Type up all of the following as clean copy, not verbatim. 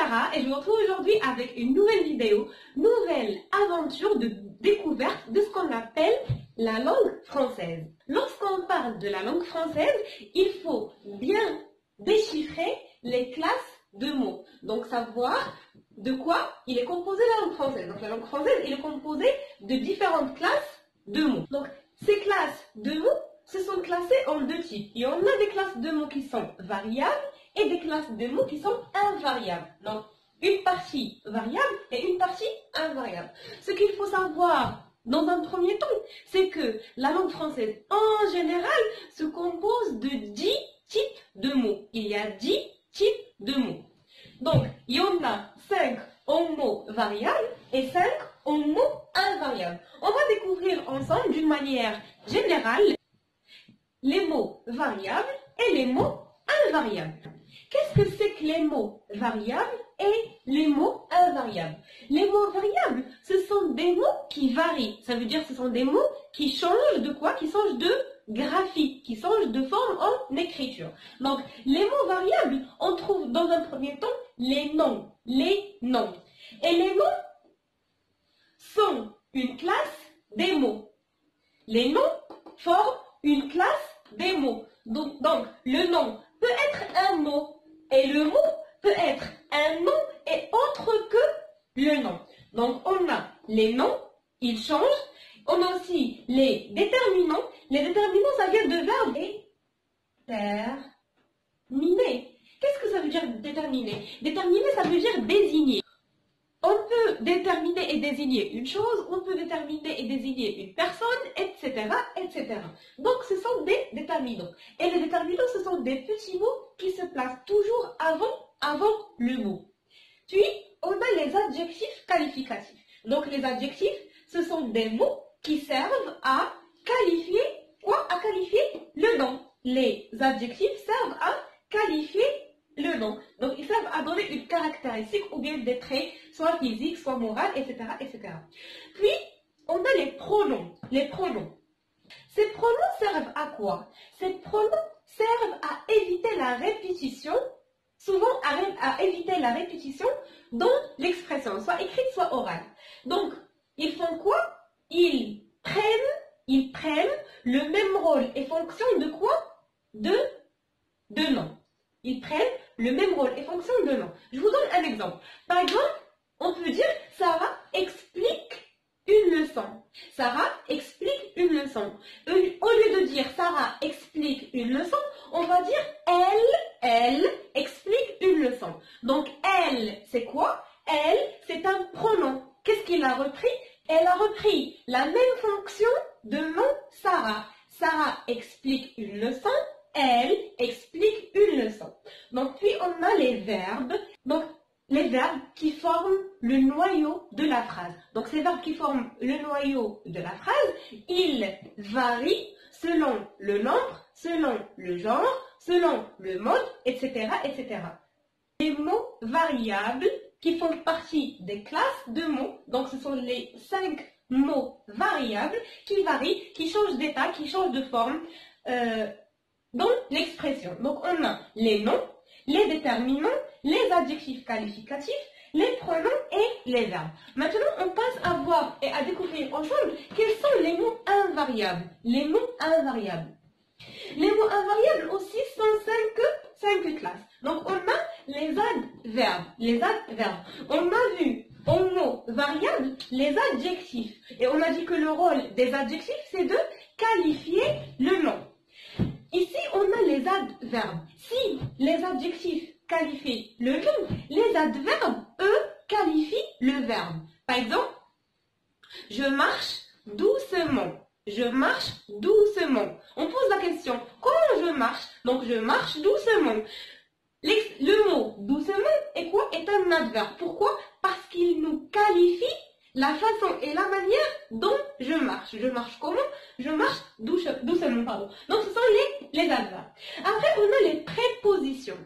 Sarah et je vous retrouve aujourd'hui avec une nouvelle vidéo, nouvelle aventure de découverte de ce qu'on appelle la langue française. Lorsqu'on parle de la langue française, il faut bien déchiffrer les classes de mots. Donc savoir de quoi il est composé la langue française. Donc la langue française, il est composée de différentes classes de mots. Donc ces classes de mots se sont classées en deux types. Il y en a des classes de mots qui sont variables et des classes de mots qui sont invariables. Donc, une partie variable et une partie invariable. Ce qu'il faut savoir dans un premier temps, c'est que la langue française, en général, se compose de 10 types de mots. Il y a 10 types de mots. Donc, il y en a 5 en mots variables et 5 en mots invariables. On va découvrir ensemble d'une manière générale les mots variables et les mots invariables. Qu'est-ce que c'est que les mots variables et les mots invariables? Les mots variables, ce sont des mots qui varient. Ça veut dire que ce sont des mots qui changent de quoi? Qui changent de graphique, qui changent de forme en écriture. Donc, les mots variables, on trouve dans un premier temps les noms. Les noms. Et les noms sont une classe des mots. Les noms forment une classe des mots. Donc, le nom peut être un mot et le mot peut être un nom et autre que le nom. Donc, on a les noms, ils changent. On a aussi les déterminants. Les déterminants, ça vient de verbe déterminer. Qu'est-ce que ça veut dire déterminer? Déterminer, ça veut dire désigner. On peut déterminer et désigner une chose, on peut déterminer et désigner une personne, etc., etc. Donc, ce sont des déterminants. Et les déterminants, ce sont des petits mots qui se placent toujours avant le mot. Puis, on a les adjectifs qualificatifs. Donc, les adjectifs, ce sont des mots qui servent à qualifier quoi? À qualifier le nom. Les adjectifs servent à qualifier le nom. Donc, ils servent à donner une caractéristique ou bien des traits, soit physiques, soit morales, etc., etc. Puis, on a les pronoms. Les pronoms. Ces pronoms servent à quoi? Ces pronoms servent à éviter la répétition, souvent à éviter la répétition dans l'expression, soit écrite, soit orale. Donc, ils font quoi? Ils prennent le même rôle et fonction de quoi? De nom. Ils prennent le même rôle et fonction de nom. Je vous donne un exemple. Par exemple, on peut dire Sarah explique une leçon. Sarah explique une leçon. Au lieu de dire Sarah explique une leçon, on va dire elle explique une leçon. Donc elle, c'est quoi? Elle, c'est un pronom. Qu'est-ce qu'il a repris? Elle a repris la même fonction de nom Sarah. Sarah explique une leçon. Elle explique une leçon. Donc, puis on a les verbes. Donc, les verbes qui forment le noyau de la phrase. Donc, ces verbes qui forment le noyau de la phrase, ils varient selon le nombre, selon le genre, selon le mode, etc., etc. Les mots variables qui font partie des classes de mots. Donc, ce sont les 5 mots variables qui varient, qui changent d'état, qui changent de forme, dans l'expression. Donc, on a les noms, les déterminants, les adjectifs qualificatifs, les pronoms et les verbes. Maintenant, on passe à voir et à découvrir ensemble quels sont les mots invariables. Les mots invariables. Les mots invariables aussi sont 5 classes. Donc, on a les adverbes. Les adverbes. On a vu en mots variables les adjectifs. Et on a dit que le rôle des adjectifs, c'est de qualifier le nom. Ici, on a les adverbes. Si les adjectifs qualifient le nom, les adverbes, eux, qualifient le verbe. Par exemple, je marche doucement. Je marche doucement. On pose la question, comment je marche? Donc, je marche doucement. Le mot doucement est quoi? Est un adverbe. Pourquoi? Parce qu'il nous qualifie la façon et la manière dont je marche. Je marche comment? Je marche doucement, pardon. Donc, ce sont les adverbes. Après, on a les prépositions.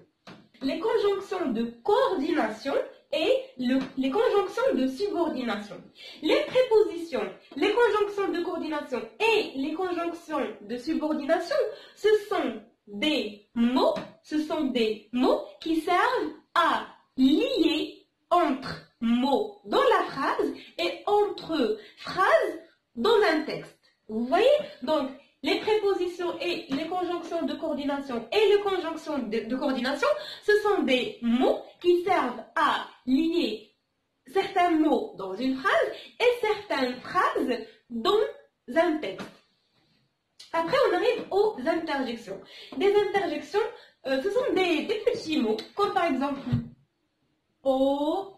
Les conjonctions de coordination et les conjonctions de subordination. Les prépositions, les conjonctions de coordination et les conjonctions de subordination, ce sont des mots qui servent à lier prépositions et les conjonctions de coordination et les conjonctions de coordination, ce sont des mots qui servent à lier certains mots dans une phrase et certaines phrases dans un texte. Après, on arrive aux interjections. Des interjections, ce sont des petits mots, comme par exemple au.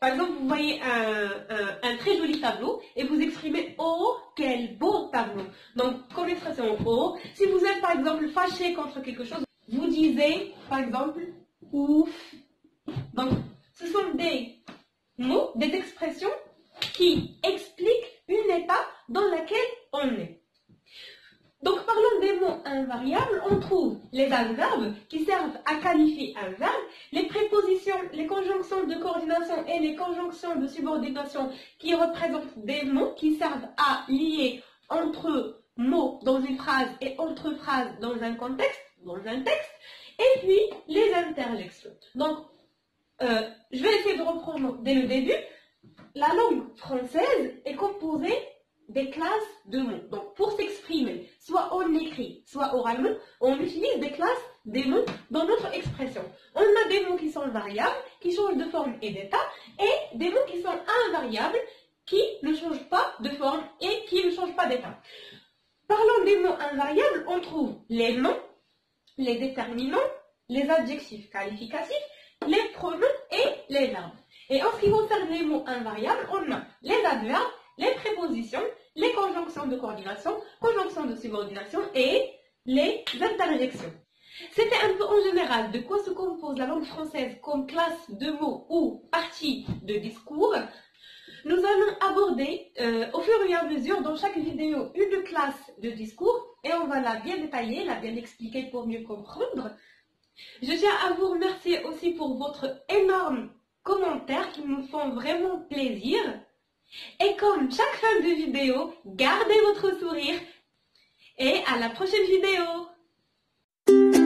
Par exemple, vous voyez un très joli tableau et vous exprimez oh, quel beau tableau. Donc, comme expression oh, si vous êtes par exemple fâché contre quelque chose, vous disiez par exemple ouf. Donc, ce sont des mots, des expressions qui expliquent une étape dans laquelle on est. Donc, parlons des mots invariables, on trouve les adverbes qui servent à qualifier un verbe, les prépositions, les conjonctions de coordination et les conjonctions de subordination qui représentent des mots qui servent à lier entre mots dans une phrase et entre phrases dans un contexte, dans un texte, et puis les interjections. Donc, je vais essayer de reprendre dès le début. La langue française est composée des classes de mots. Donc, pour s'exprimer, soit en écrit, soit oralement, on utilise des classes, des mots dans notre expression. On a des mots qui sont variables, qui changent de forme et d'état, et des mots qui sont invariables, qui ne changent pas de forme et qui ne changent pas d'état. Parlant des mots invariables, on trouve les noms, les déterminants, les adjectifs qualificatifs, les pronoms et les verbes. Et en ce qui concerne les mots invariables, on a les adverbes, les prépositions, les conjonctions de coordination, conjonctions de subordination et les interjections. C'était un peu en général de quoi se compose la langue française comme classe de mots ou partie de discours. Nous allons aborder au fur et à mesure dans chaque vidéo une classe de discours et on va la bien détailler, la bien expliquer pour mieux comprendre. Je tiens à vous remercier aussi pour votre énorme commentaires qui me font vraiment plaisir. Et comme chaque fin de vidéo, gardez votre sourire et à la prochaine vidéo.